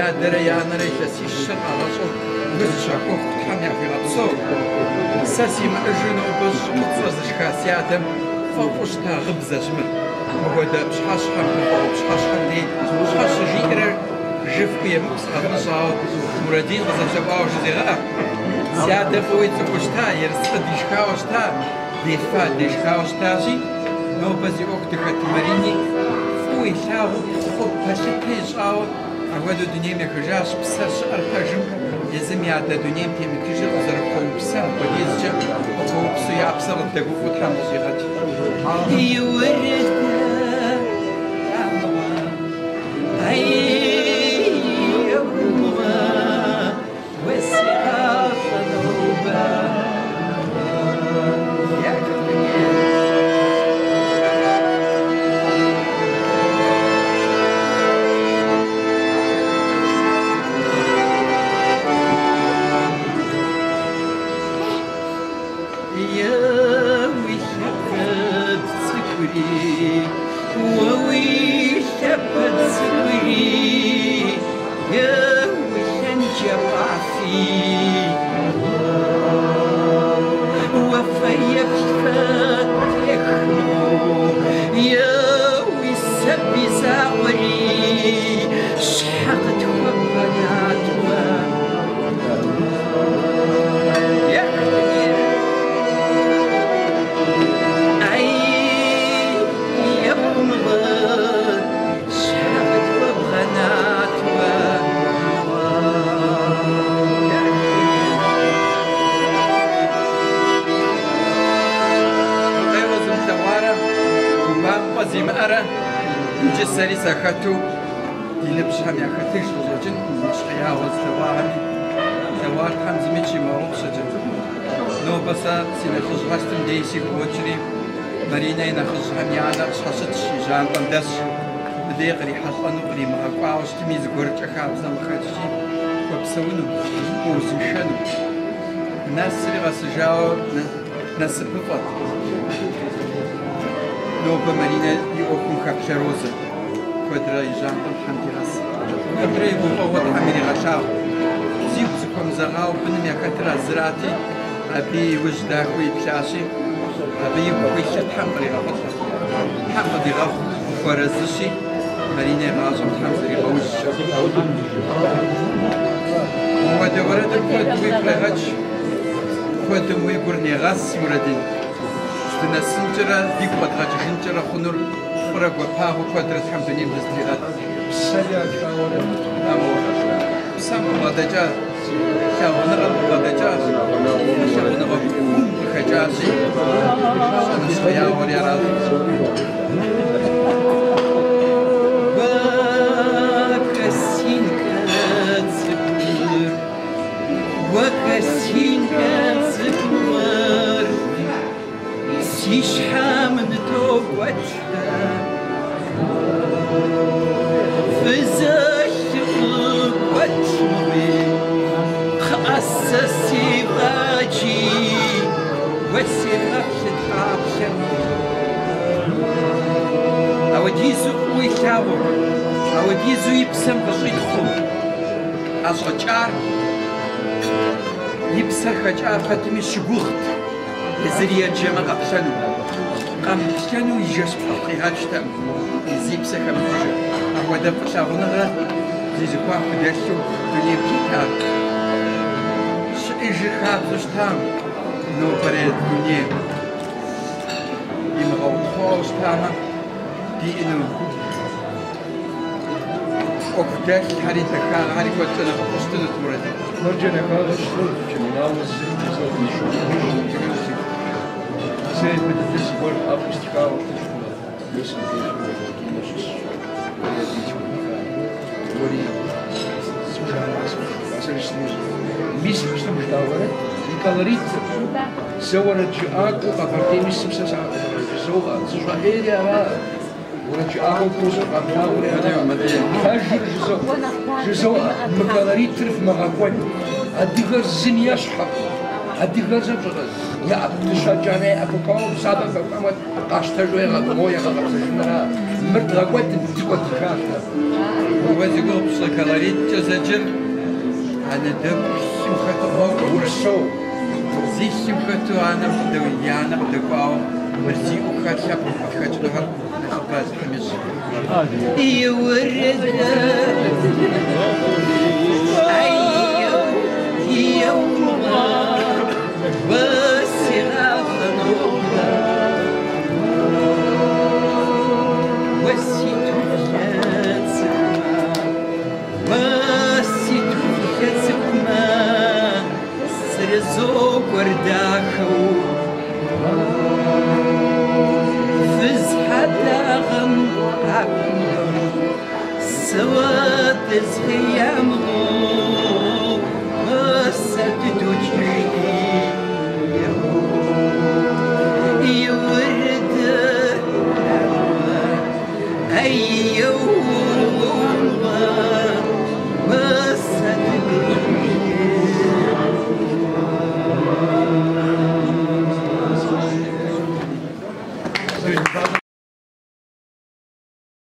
يا دري يا نري تسي الشرع رسول بس شاكوك تحمي في غطسو ساسي ما أجنو بس قطصوز شكاسياتم فوقشتا غبزة جمل وهذا بشحاش حمل بشحاش حملي بشحاش جيرة جفقية مقصة نصا مرادين غزة جباو جزيغا سيادة فويت وقشتا يرسل ديشكاوشتا ديفا ديشكاوشتاجي نو بزي وقت كتمريني فوي ثاو خب باشتي جاو أود الدنيا مكجاش بسرش أرتجم يزم يعد الدنيا في مكجل أزر قوم بسر وديزج قوم بسيا بسر تجوف وتحمل زيغتي يورد جسري سكتو يلبس هم يختش وزوجين مش حياة وزواهم زوار حمز ميشي موضوع سجن نو بسا سنخش غشتم ديسي كوتشري مرينا ينخش هم يانا شاشت شيجان قندس بديق ري حصل نقري مغاقوا وشتميز قرش أخاب زمخاتشي وبسونو وزمشنو ناس اللي غسجاو ناس بفضل نو بمرينا يوكم كابشروزة كودرا يجان الحمد راس كودرا يقول أول حميري غشاو زيو زكم زغاو بنم يكترا زراتي أبي وجداك ويبشاشي أبي يبقى يشت حمري غفت حمري غف ورزشي مرينا غازم حمري غوش ودورت الكود ويبلغش كودم ويقرني غاس يوردين نسنجرا ديك بدرج خنجرا خنور فرق وفاه قدرة حمدني بزديرات سيا شاورا سام بدجا شاورا بدجا شاورا خجازي سيا وريا يشحى من توبتها فزاش وجهي خأسسي باجي وسيخاف تتعبشم أوديزو ويشاور أوديزو يبسم بشيخو أشجار يبسر خجار ختمي شبوخت زريا جمع قبشنو قبشنو يجس بحقيقة شتم يزيب سكم تجا أهو دفع شاغونا غير زيزو قاق بدشتو دنيا بكتاب شئيجي خابزو شتام نو بريد دنيا يمغو تخوش تاما دي إنو أكداش حري تكار حري كوتنا بقشتنا تمرد مرجنا كاغش كمنا وزيزو نشوف سيد بدرس بول أبستكاو لسه بيجي وري ميس بستم داورة يكالريت سوى رجعك وقفرتي ميس بسا سوى سوى إيريا ما ورجعك وكوسو قبلها وري جزء مكالريت ترف مغاقوي أديك الزين يشحق أديك الزبغز يا أبو تشجعني أبو كاو سادة فقامت قاشتجوا يا مويا غلط سجنها مرت غوات تسكت خاطر وزيقول بشكلاريت تزجر أنا دب سمخة الروح ورشو زي سمخة أنا بدويانا بدقاو ورزي أخات شاب أخات نهر نخباز خميس يورد يوم وسغاف نوبة وسيتو يسكما سرزوك ورداخو فزحة غم عقم سواد زخيامه وسددو جريه يورد أيوه